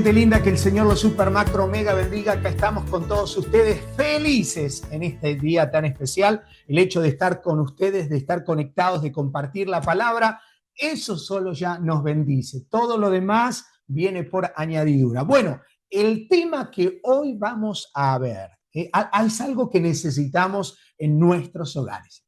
Gente linda, que el Señor los super macro mega bendiga. Acá estamos con todos ustedes felices en este día tan especial. El hecho de estar con ustedes, de estar conectados, de compartir la palabra, eso solo ya nos bendice. Todo lo demás viene por añadidura. Bueno, el tema que hoy vamos a ver es algo que necesitamos en nuestros hogares.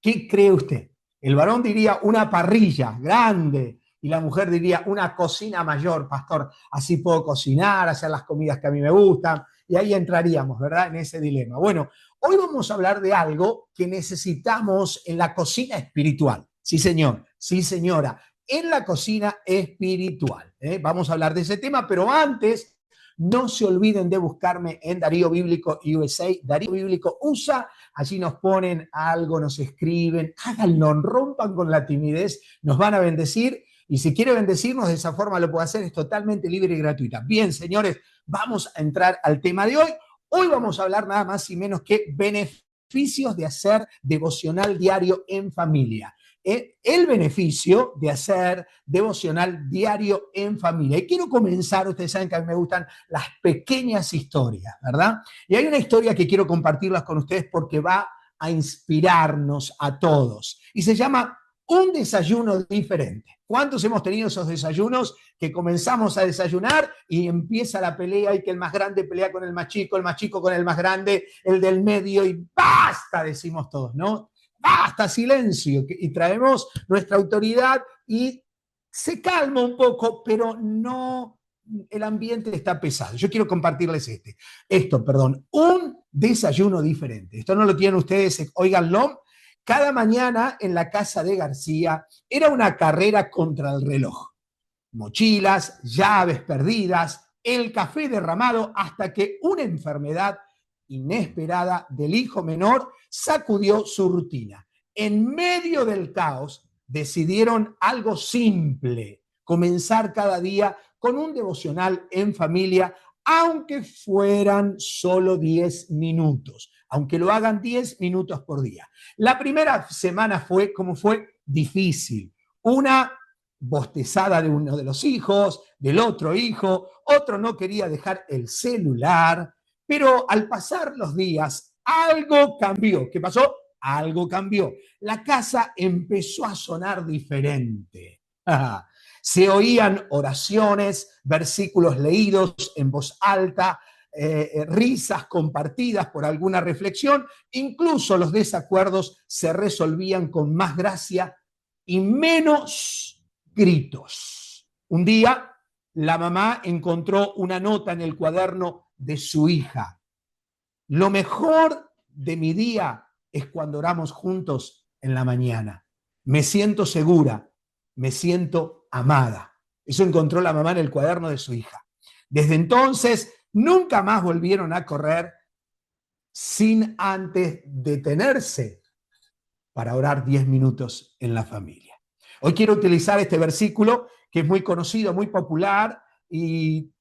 ¿Qué cree usted? El varón diría una parrilla grande y la mujer diría una cocina mayor, pastor. Así puedo cocinar, hacer las comidas que a mí me gustan, y ahí entraríamos, ¿verdad?, en ese dilema. Bueno, hoy vamos a hablar de algo que necesitamos en la cocina espiritual. Sí, señor, sí, señora, en la cocina espiritual. Vamos a hablar de ese tema, pero antes, no se olviden de buscarme en Darío Bíblico USA, Darío Bíblico USA. Allí nos ponen algo, nos escriben, háganlo, rompan con la timidez, nos van a bendecir. Y si quiere bendecirnos de esa forma lo puede hacer, es totalmente libre y gratuita. Bien, señores, vamos a entrar al tema de hoy. Hoy vamos a hablar nada más y menos que beneficios de hacer devocional diario en familia. El beneficio de hacer devocional diario en familia. Y quiero comenzar, ustedes saben que a mí me gustan las pequeñas historias, ¿verdad? Y hay una historia que quiero compartirlas con ustedes porque va a inspirarnos a todos. Y se llama Un desayuno diferente. ¿Cuántos hemos tenido esos desayunos que comenzamos a desayunar y empieza la pelea y que el más grande pelea con el más chico con el más grande, el del medio y ¡basta!, decimos todos, ¿no? ¡Basta! Silencio. Y traemos nuestra autoridad y se calma un poco, pero no, el ambiente está pesado. Yo quiero compartirles un desayuno diferente. Esto no lo tienen ustedes, óiganlo. Cada mañana en la casa de García era una carrera contra el reloj. Mochilas, llaves perdidas, el café derramado, hasta que una enfermedad inesperada del hijo menor sacudió su rutina. En medio del caos decidieron algo simple: comenzar cada día con un devocional en familia, aunque fueran solo 10 minutos, aunque lo hagan 10 minutos por día. La primera semana fue difícil. Una bostezada de uno de los hijos, del otro hijo, otro no quería dejar el celular, pero al pasar los días, algo cambió. ¿Qué pasó? Algo cambió. La casa empezó a sonar diferente. Se oían oraciones, versículos leídos en voz alta, risas compartidas por alguna reflexión. Incluso los desacuerdos se resolvían con más gracia y menos gritos. Un día, la mamá encontró una nota en el cuaderno de su hija: lo mejor de mi día es cuando oramos juntos en la mañana. Me siento segura, me siento amada. Eso encontró la mamá en el cuaderno de su hija. Desde entonces, nunca más volvieron a correr sin antes detenerse para orar 10 minutos en la familia. Hoy quiero utilizar este versículo que es muy conocido, muy popular, y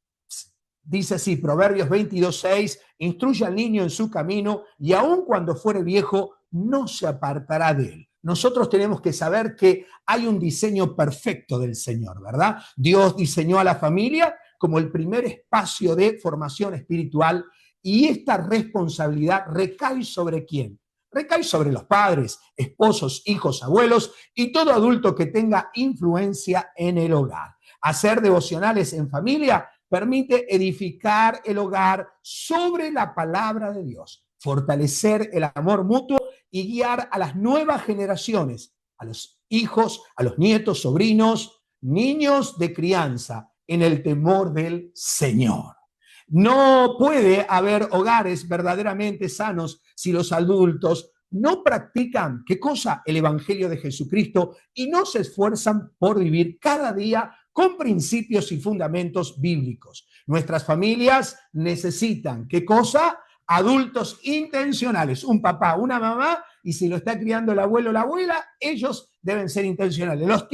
dice así, Proverbios 22:6, instruye al niño en su camino y aun cuando fuere viejo no se apartará de él. Nosotros tenemos que saber que hay un diseño perfecto del Señor, ¿verdad? Dios diseñó a la familia como el primer espacio de formación espiritual, y esta responsabilidad recae ¿sobre quién? Recae sobre los padres, esposos, hijos, abuelos y todo adulto que tenga influencia en el hogar. Hacer devocionales en familia permite edificar el hogar sobre la palabra de Dios, fortalecer el amor mutuo y guiar a las nuevas generaciones, a los hijos, a los nietos, sobrinos, niños de crianza, en el temor del Señor. No puede haber hogares verdaderamente sanos si los adultos no practican, ¿qué cosa? El Evangelio de Jesucristo, y no se esfuerzan por vivir cada día con principios y fundamentos bíblicos. Nuestras familias necesitan, ¿qué cosa? Adultos intencionales, un papá, una mamá, y si lo está criando el abuelo o la abuela, ellos deben ser intencionales. Los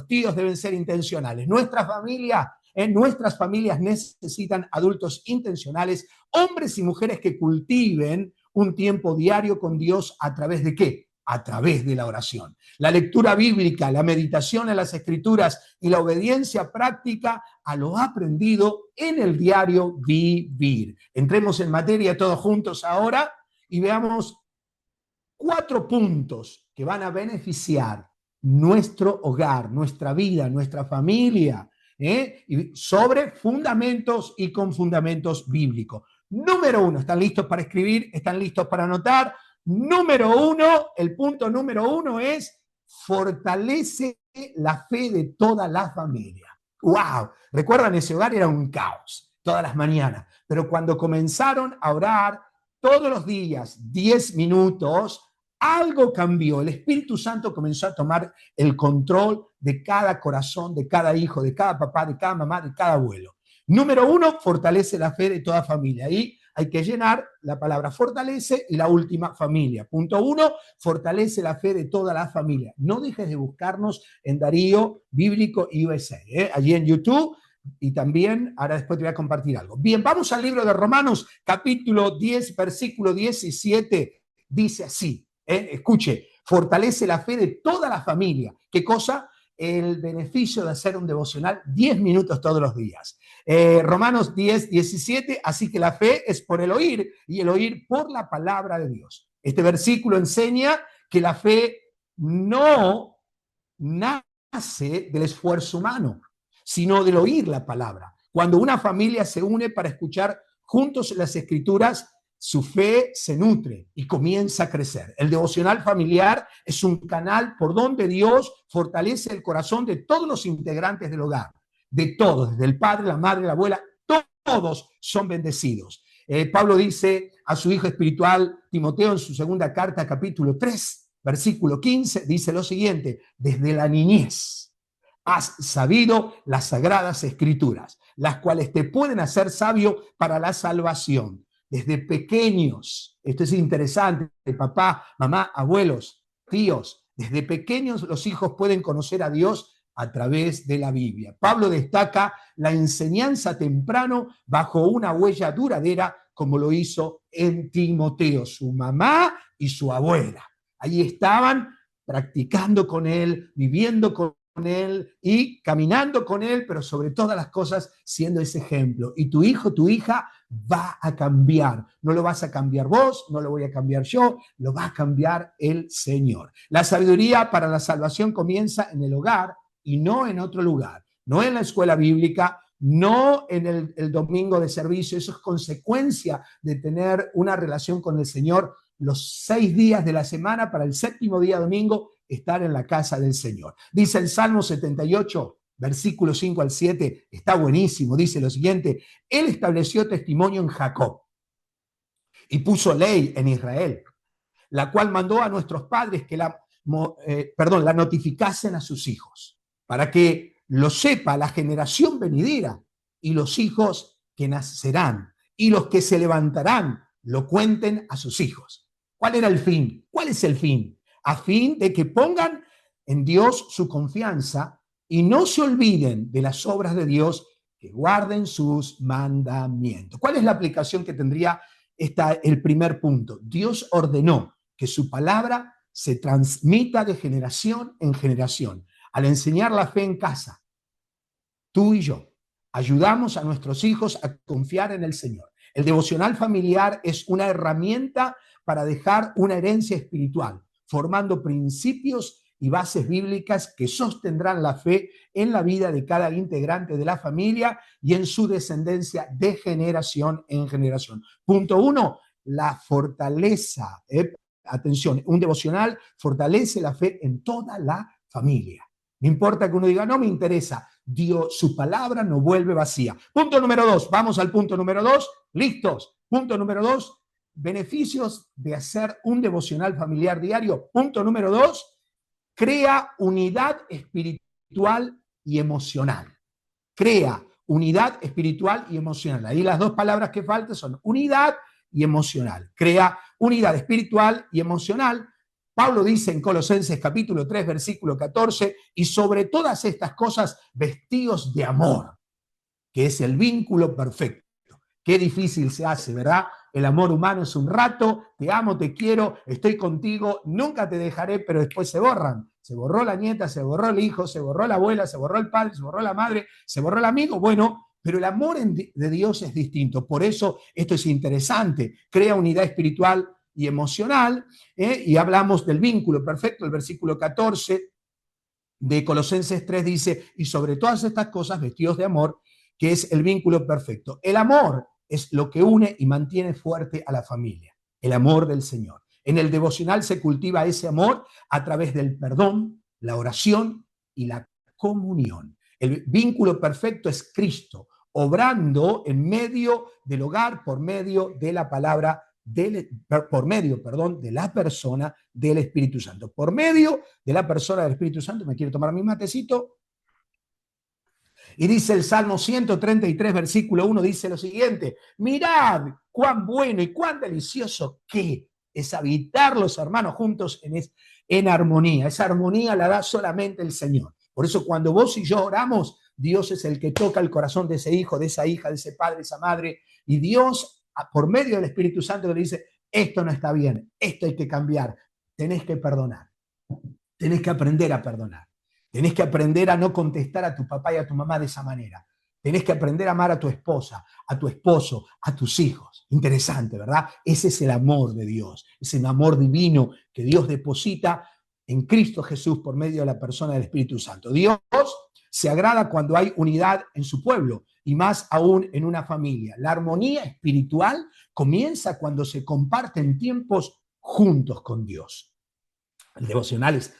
tíos deben ser intencionales. Nuestras familias necesitan adultos intencionales, hombres y mujeres que cultiven un tiempo diario con Dios. ¿A través de qué? a través de la oración. La lectura bíblica, la meditación en las Escrituras y la obediencia práctica a lo aprendido en el diario vivir. Entremos en materia todos juntos ahora y veamos 4 puntos que van a beneficiar nuestro hogar, nuestra vida, nuestra familia, y sobre fundamentos y con fundamentos bíblicos. Número 1, ¿están listos para escribir? ¿Están listos para anotar? Número 1, el punto número 1 es fortalece la fe de toda la familia. ¡Wow! Recuerdan, ese hogar era un caos todas las mañanas, pero cuando comenzaron a orar todos los días, 10 minutos, algo cambió. El Espíritu Santo comenzó a tomar el control de cada corazón, de cada hijo, de cada papá, de cada mamá, de cada abuelo. Número 1, fortalece la fe de toda familia. Ahí hay que llenar la palabra fortalece y la última, familia. Punto 1, fortalece la fe de toda la familia. No dejes de buscarnos en Darío Bíblico USA, allí en YouTube. Y también, ahora después te voy a compartir algo. Bien, vamos al libro de Romanos, capítulo 10, versículo 17. Dice así, escuche, fortalece la fe de toda la familia. ¿Qué cosa? El beneficio de hacer un devocional 10 minutos todos los días. Romanos 10, 17, así que la fe es por el oír y el oír por la palabra de Dios. Este versículo enseña que la fe no nace del esfuerzo humano, sino del oír la palabra. Cuando una familia se une para escuchar juntos las Escrituras, su fe se nutre y comienza a crecer. El devocional familiar es un canal por donde Dios fortalece el corazón de todos los integrantes del hogar, de todos, desde el padre, la madre, la abuela, todos son bendecidos. Pablo dice a su hijo espiritual Timoteo en su segunda carta, capítulo 3, versículo 15, dice lo siguiente: desde la niñez has sabido las sagradas Escrituras, las cuales te pueden hacer sabio para la salvación. Desde pequeños, esto es interesante, papá, mamá, abuelos, tíos, desde pequeños los hijos pueden conocer a Dios a través de la Biblia. Pablo destaca la enseñanza temprano bajo una huella duradera, como lo hizo en Timoteo, su mamá y su abuela. Ahí estaban practicando con él, viviendo con él y caminando con él, pero sobre todas las cosas siendo ese ejemplo. Y tu hijo, tu hija va a cambiar. No lo vas a cambiar vos, no lo voy a cambiar yo, lo va a cambiar el Señor. La sabiduría para la salvación comienza en el hogar y no en otro lugar. No en la escuela bíblica, no en el domingo de servicio. Eso es consecuencia de tener una relación con el Señor los 6 días de la semana, para el 7º día domingo estar en la casa del Señor. Dice el Salmo 78, versículos 5 al 7, está buenísimo, dice lo siguiente: Él estableció testimonio en Jacob y puso ley en Israel, la cual mandó a nuestros padres que la notificasen a sus hijos, para que lo sepa la generación venidera y los hijos que nacerán y los que se levantarán lo cuenten a sus hijos. ¿Cuál era el fin? ¿Cuál es el fin? A fin de que pongan en Dios su confianza y no se olviden de las obras de Dios, que guarden sus mandamientos. ¿Cuál es la aplicación que tendría el primer punto? Dios ordenó que su palabra se transmita de generación en generación. Al enseñar la fe en casa, tú y yo ayudamos a nuestros hijos a confiar en el Señor. El devocional familiar es una herramienta para dejar una herencia espiritual, formando principios y bases bíblicas que sostendrán la fe en la vida de cada integrante de la familia y en su descendencia de generación en generación. Punto 1, la fortaleza. Atención, un devocional fortalece la fe en toda la familia. No importa que uno diga, no me interesa, Dios, su palabra no vuelve vacía. Punto número 2, vamos al punto número 2, listos. Punto número 2, beneficios de hacer un devocional familiar diario. Punto número 2, crea unidad espiritual y emocional. Crea unidad espiritual y emocional. Ahí las dos palabras que faltan son unidad y emocional. Crea unidad espiritual y emocional. Pablo dice en Colosenses capítulo 3, versículo 14, y sobre todas estas cosas vestíos de amor, que es el vínculo perfecto. Qué difícil se hace, ¿verdad? el amor humano es un rato, te amo, te quiero, estoy contigo, nunca te dejaré, pero después se borran. Se borró la nieta, se borró el hijo, se borró la abuela, se borró el padre, se borró la madre, se borró el amigo. Bueno, pero el amor de Dios es distinto. Por eso esto es interesante. Crea unidad espiritual y emocional, y hablamos del vínculo perfecto. El versículo 14 de Colosenses 3 dice, y sobre todas estas cosas, vestidos de amor, que es el vínculo perfecto. El amor es lo que une y mantiene fuerte a la familia, el amor del Señor. En el devocional se cultiva ese amor a través del perdón, la oración y la comunión. El vínculo perfecto es Cristo, obrando en medio del hogar por medio de la palabra, por medio, perdón, de la persona del Espíritu Santo. Por medio de la persona del Espíritu Santo, me quiero tomar mi matecito. Y dice el Salmo 133, versículo 1, dice lo siguiente: mirad cuán bueno y cuán delicioso que es habitar los hermanos juntos en armonía. Esa armonía la da solamente el Señor. Por eso cuando vos y yo oramos, Dios es el que toca el corazón de ese hijo, de esa hija, de ese padre, de esa madre. Y Dios, por medio del Espíritu Santo, le dice, esto no está bien, esto hay que cambiar, tenés que perdonar, tenés que aprender a perdonar. Tenés que aprender a no contestar a tu papá y a tu mamá de esa manera. Tenés que aprender a amar a tu esposa, a tu esposo, a tus hijos. Interesante, ¿verdad? Ese es el amor de Dios. Es el amor divino que Dios deposita en Cristo Jesús por medio de la persona del Espíritu Santo. Dios se agrada cuando hay unidad en su pueblo y más aún en una familia. La armonía espiritual comienza cuando se comparten tiempos juntos con Dios. El devocional es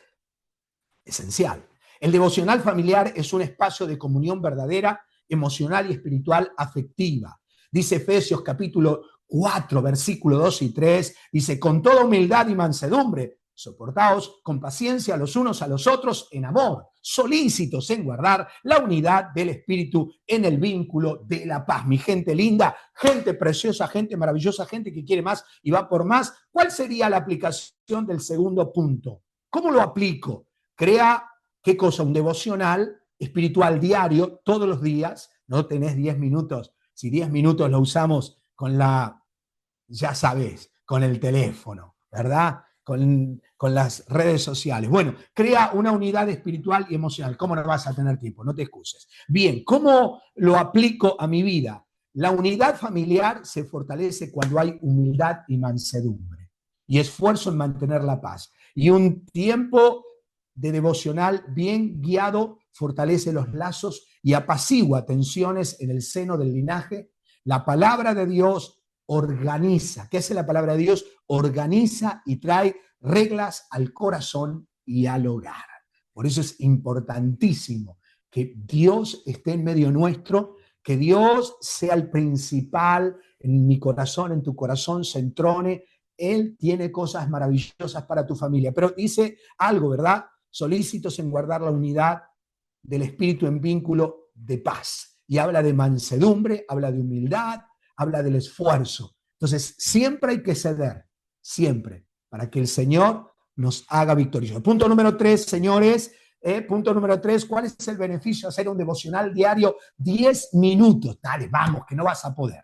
esencial. El devocional familiar es un espacio de comunión verdadera, emocional y espiritual afectiva. Dice Efesios capítulo 4, versículo 2 y 3, dice, con toda humildad y mansedumbre, soportaos con paciencia los unos a los otros en amor, solícitos en guardar la unidad del espíritu en el vínculo de la paz. Mi gente linda, gente preciosa, gente maravillosa, gente que quiere más y va por más. ¿Cuál sería la aplicación del segundo punto? ¿Cómo lo aplico? Crea, ¿qué cosa? Un devocional espiritual diario, todos los días. No tenés 10 minutos. Si 10 minutos lo usamos con ya sabés, con el teléfono, ¿verdad? Con las redes sociales. Bueno, crea una unidad espiritual y emocional. ¿Cómo no vas a tener tiempo? No te excuses. Bien, ¿cómo lo aplico a mi vida? La unidad familiar se fortalece cuando hay humildad y mansedumbre y esfuerzo en mantener la paz. Y un tiempo de devocional bien guiado fortalece los lazos y apacigua tensiones en el seno del linaje. La palabra de Dios organiza. ¿Qué hace la palabra de Dios? Organiza y trae reglas al corazón y al hogar. Por eso es importantísimo que Dios esté en medio nuestro, que Dios sea el principal en mi corazón, en tu corazón, se entrone. Él tiene cosas maravillosas para tu familia. Pero dice algo, ¿verdad? Solícitos en guardar la unidad del espíritu en vínculo de paz. Y habla de mansedumbre, habla de humildad, habla del esfuerzo. Entonces, siempre hay que ceder, siempre, para que el Señor nos haga victoriosos. Punto número 3, señores. Punto número 3, ¿cuál es el beneficio de hacer un devocional diario? 10 minutos. Dale, vamos, que no vas a poder.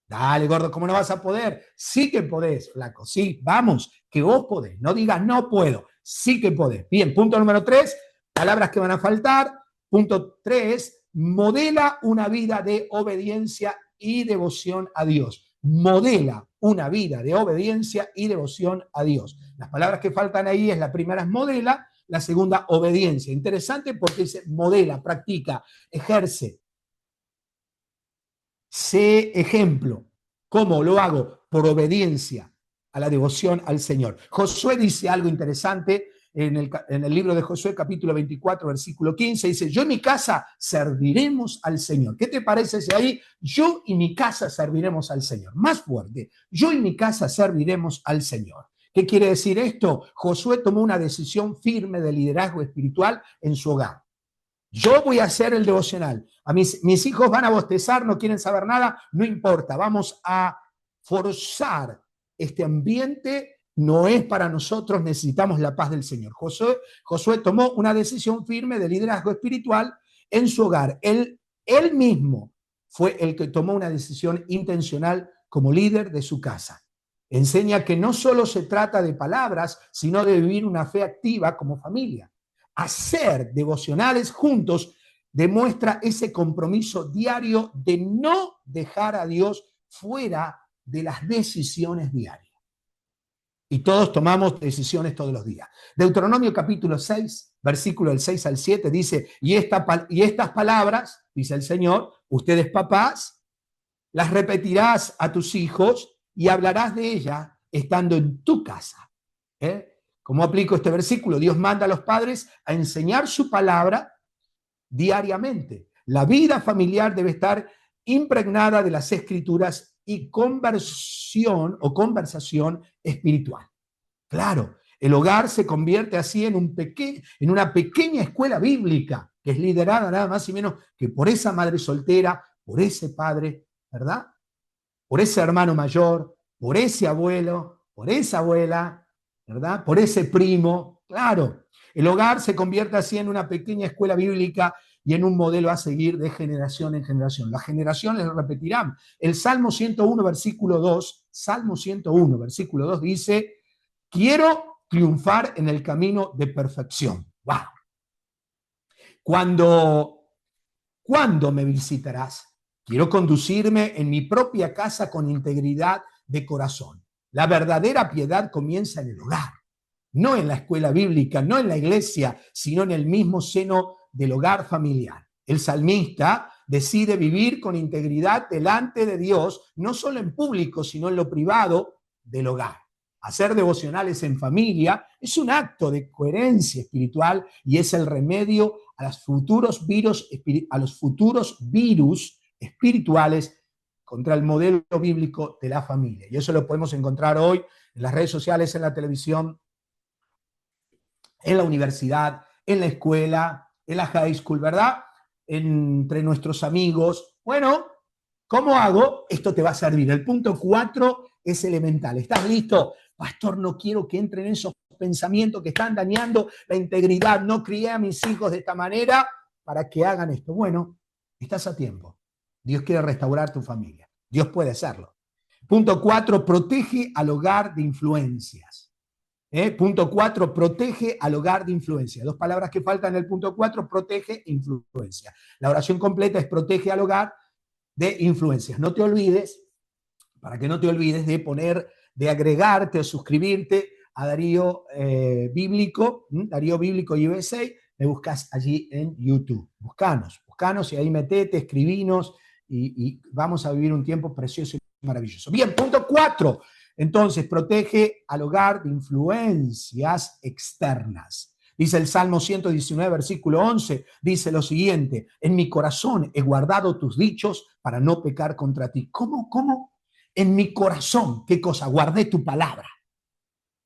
Dale, gordo, ¿cómo no vas a poder? Sí que podés, flaco, sí, vamos, que vos podés. No digas no puedo, sí que podés. Bien, punto número 3, palabras que van a faltar. Punto 3, modela una vida de obediencia y devoción a Dios. Modela una vida de obediencia y devoción a Dios. Las palabras que faltan ahí es la primera es modela, la segunda obediencia. Interesante porque dice modela, practica, ejerce. Sé ejemplo. ¿Cómo lo hago? Por obediencia a la devoción al Señor. Josué dice algo interesante en el libro de Josué, capítulo 24, versículo 15. Dice, yo y mi casa serviremos al Señor. ¿Qué te parece si ahí? Yo y mi casa serviremos al Señor. Más fuerte. Yo y mi casa serviremos al Señor. ¿Qué quiere decir esto? Josué tomó una decisión firme de liderazgo espiritual en su hogar. Yo voy a hacer el devocional. Mis hijos van a bostezar, no quieren saber nada, no importa. Vamos a forzar este ambiente. No es para nosotros, necesitamos la paz del Señor. Josué tomó una decisión firme de liderazgo espiritual en su hogar. Él mismo fue el que tomó una decisión intencional como líder de su casa. Enseña que no solo se trata de palabras, sino de vivir una fe activa como familia. Hacer devocionales juntos demuestra ese compromiso diario de no dejar a Dios fuera de las decisiones diarias. Y todos tomamos decisiones todos los días. Deuteronomio capítulo 6, versículo del 6 al 7 dice, y estas palabras, dice el Señor, ustedes papás, las repetirás a tus hijos y hablarás de ellas estando en tu casa. ¿Cómo aplico este versículo? Dios manda a los padres a enseñar su palabra diariamente. La vida familiar debe estar impregnada de las escrituras y conversación espiritual. Claro, el hogar se convierte así en una pequeña escuela bíblica que es liderada nada más y menos que por esa madre soltera, por ese padre, ¿verdad? Por ese hermano mayor, por ese abuelo, por esa abuela, ¿verdad? Por ese primo. Claro, el hogar se convierte así en una pequeña escuela bíblica y en un modelo a seguir de generación en generación. Las generaciones lo repetirán. El Salmo 101, versículo 2, Salmo 101, versículo 2 dice, quiero triunfar en el camino de perfección. ¡Wow! ¿Cuándo me visitarás? Quiero conducirme en mi propia casa con integridad de corazón. La verdadera piedad comienza en el hogar, no en la escuela bíblica, no en la iglesia, sino en el mismo seno del hogar familiar. El salmista decide vivir con integridad delante de Dios, no solo en público, sino en lo privado del hogar. Hacer devocionales en familia es un acto de coherencia espiritual y es el remedio a los futuros virus espirituales contra el modelo bíblico de la familia. Y eso lo podemos encontrar hoy en las redes sociales, en la televisión, en la universidad, en la escuela, en la high school, ¿verdad? Entre nuestros amigos. Bueno, ¿cómo hago? Esto te va a servir. El punto 4 es elemental. ¿Estás listo? Pastor, no quiero que entren esos pensamientos que están dañando la integridad. No crié a mis hijos de esta manera para que hagan esto. Bueno, estás a tiempo. Dios quiere restaurar tu familia. Dios puede hacerlo. Punto 4, protege al hogar de influencias. Punto 4, protege al hogar de influencia. Dos palabras que faltan en el punto 4, protege e influencia. La oración completa es protege al hogar de influencias. No te olvides, para que no te olvides de agregarte o suscribirte a Darío Bíblico, Darío Bíblico USA, me buscas allí en YouTube. Buscanos y ahí metete, escribinos y vamos a vivir un tiempo precioso y maravilloso. Bien, punto 4. Entonces, protege al hogar de influencias externas. Dice el Salmo 119, versículo 11, dice lo siguiente, en mi corazón he guardado tus dichos para no pecar contra ti. ¿Cómo? En mi corazón, ¿qué cosa? Guardé tu palabra,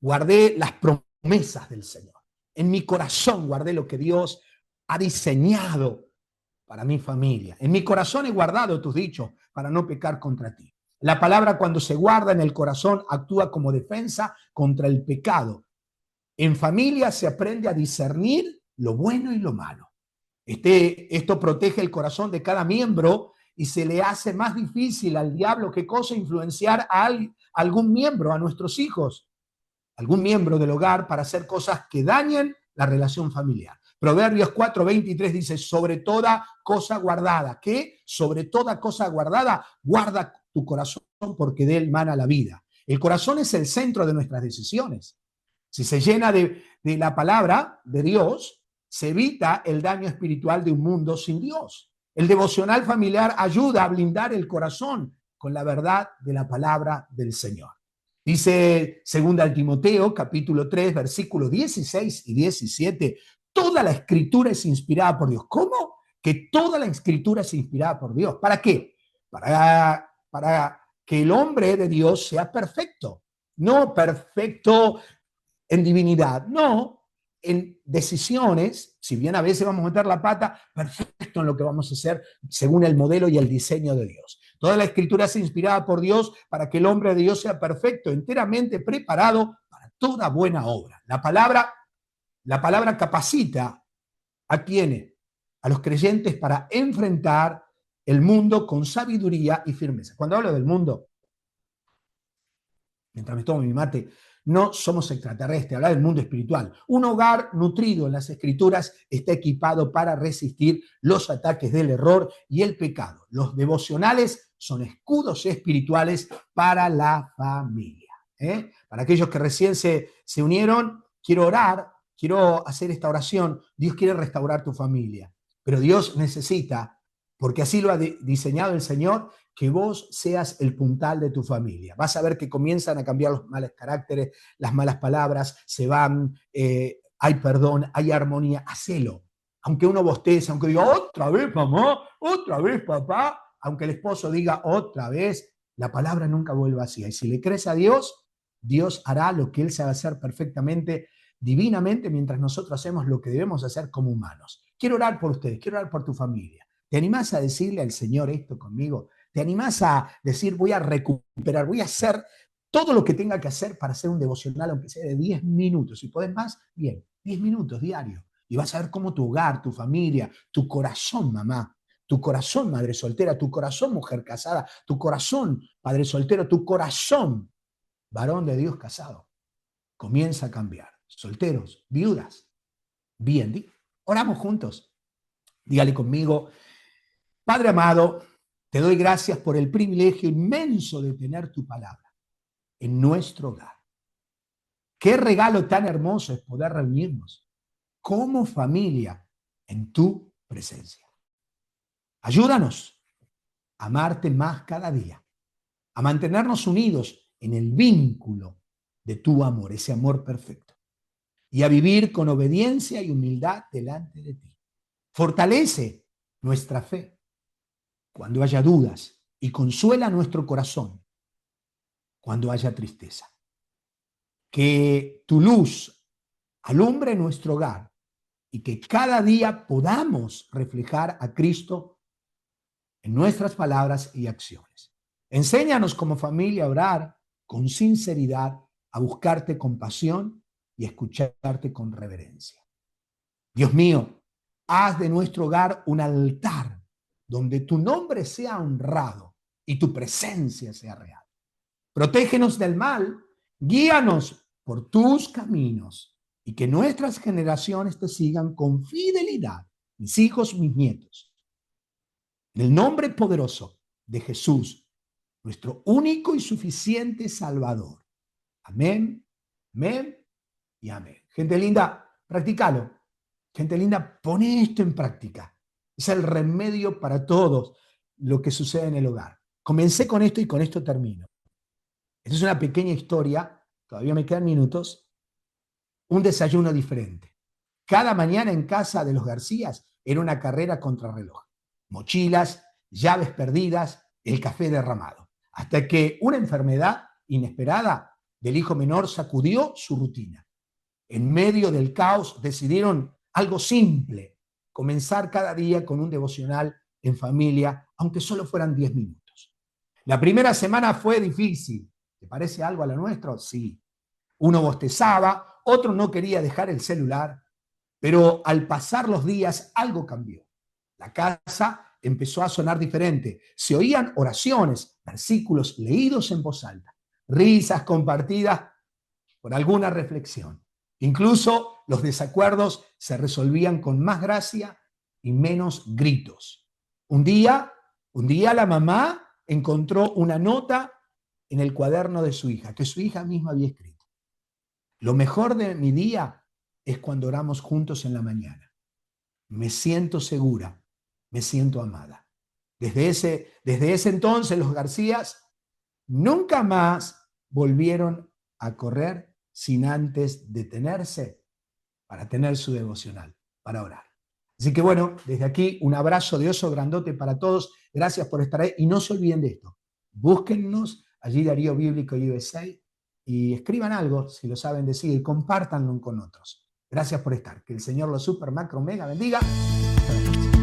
guardé las promesas del Señor. En mi corazón guardé lo que Dios ha diseñado para mi familia. En mi corazón he guardado tus dichos para no pecar contra ti. La palabra cuando se guarda en el corazón actúa como defensa contra el pecado. En familia se aprende a discernir lo bueno y lo malo. Esto protege el corazón de cada miembro y se le hace más difícil al diablo qué cosa influenciar a algún miembro, a nuestros hijos, algún miembro del hogar para hacer cosas que dañen la relación familiar. Proverbios 4:23 dice, sobre toda cosa guardada. ¿Qué? Sobre toda cosa guardada, guarda tu corazón porque de él mana la vida. El corazón es el centro de nuestras decisiones. Si se llena de la palabra de Dios, se evita el daño espiritual de un mundo sin Dios. El devocional familiar ayuda a blindar el corazón con la verdad de la palabra del Señor. Dice 2 Timoteo, capítulo 3, versículos 16 y 17, toda la escritura es inspirada por Dios. ¿Cómo? Que toda la escritura es inspirada por Dios. ¿Para qué? Para que el hombre de Dios sea perfecto. No perfecto en divinidad, no, en decisiones, si bien a veces vamos a meter la pata, perfecto en lo que vamos a hacer según el modelo y el diseño de Dios. Toda la escritura es inspirada por Dios para que el hombre de Dios sea perfecto, enteramente preparado para toda buena obra. La palabra capacita a quienes, a los creyentes para enfrentar el mundo con sabiduría y firmeza. Cuando hablo del mundo, mientras me tomo mi mate, no somos extraterrestres, hablar del mundo espiritual. Un hogar nutrido en las Escrituras está equipado para resistir los ataques del error y el pecado. Los devocionales son escudos espirituales para la familia. Para aquellos que recién se unieron, quiero orar, quiero hacer esta oración. Dios quiere restaurar tu familia, pero Dios necesita, porque así lo ha diseñado el Señor, que vos seas el puntal de tu familia. Vas a ver que comienzan a cambiar los malos caracteres, las malas palabras, se van, hay perdón, hay armonía, hacelo. Aunque uno bostece, aunque diga, otra vez mamá, otra vez papá, aunque el esposo diga otra vez, la palabra nunca vuelve vacía. Y si le crees a Dios, Dios hará lo que Él sabe hacer perfectamente, divinamente, mientras nosotros hacemos lo que debemos hacer como humanos. Quiero orar por ustedes, quiero orar por tu familia. ¿Te animás a decirle al Señor esto conmigo? ¿Te animás a decir, voy a recuperar, voy a hacer todo lo que tenga que hacer para hacer un devocional, aunque sea de 10 minutos? Si podés más, bien, 10 minutos diario. Y vas a ver cómo tu hogar, tu familia, tu corazón, mamá, tu corazón, madre soltera, tu corazón, mujer casada, tu corazón, padre soltero, tu corazón, varón de Dios casado, comienza a cambiar. Solteros, viudas, bien, oramos juntos. Dígale conmigo, Padre amado, te doy gracias por el privilegio inmenso de tener tu palabra en nuestro hogar. Qué regalo tan hermoso es poder reunirnos como familia en tu presencia. Ayúdanos a amarte más cada día, a mantenernos unidos en el vínculo de tu amor, ese amor perfecto, y a vivir con obediencia y humildad delante de ti. Fortalece nuestra fe cuando haya dudas y consuela nuestro corazón cuando haya tristeza. Que tu luz alumbre nuestro hogar y que cada día podamos reflejar a Cristo en nuestras palabras y acciones. Enséñanos como familia a orar con sinceridad, a buscarte con pasión y a escucharte con reverencia. Dios mío, haz de nuestro hogar un altar donde tu nombre sea honrado y tu presencia sea real. Protégenos del mal, guíanos por tus caminos y que nuestras generaciones te sigan con fidelidad, mis hijos, mis nietos. En el nombre poderoso de Jesús, nuestro único y suficiente Salvador. Amén, amén y amén. Gente linda, practícalo. Gente linda, pone esto en práctica. Es el remedio para todo lo que sucede en el hogar. Comencé con esto y con esto termino. Esta es una pequeña historia, todavía me quedan minutos, un desayuno diferente. Cada mañana en casa de los Garcías era una carrera contrarreloj. Mochilas, llaves perdidas, el café derramado. Hasta que una enfermedad inesperada del hijo menor sacudió su rutina. En medio del caos decidieron algo simple, comenzar cada día con un devocional en familia, aunque solo fueran 10 minutos. La primera semana fue difícil. ¿Te parece algo a lo nuestro? Sí. Uno bostezaba, otro no quería dejar el celular, pero al pasar los días algo cambió. La casa empezó a sonar diferente. Se oían oraciones, versículos leídos en voz alta, risas compartidas por alguna reflexión. Incluso los desacuerdos se resolvían con más gracia y menos gritos. Un día la mamá encontró una nota en el cuaderno de su hija, que su hija misma había escrito. Lo mejor de mi día es cuando oramos juntos en la mañana. Me siento segura, me siento amada. Desde ese entonces los Garcías nunca más volvieron a correr sin antes detenerse para tener su devocional, para orar. Así que bueno, desde aquí un abrazo de oso grandote para todos. Gracias por estar ahí y no se olviden de esto. Búsquennos allí Darío Bíblico USA y escriban algo si lo saben decir y compártanlo con otros. Gracias por estar. Que el Señor los super macro mega bendiga. Hasta la próxima.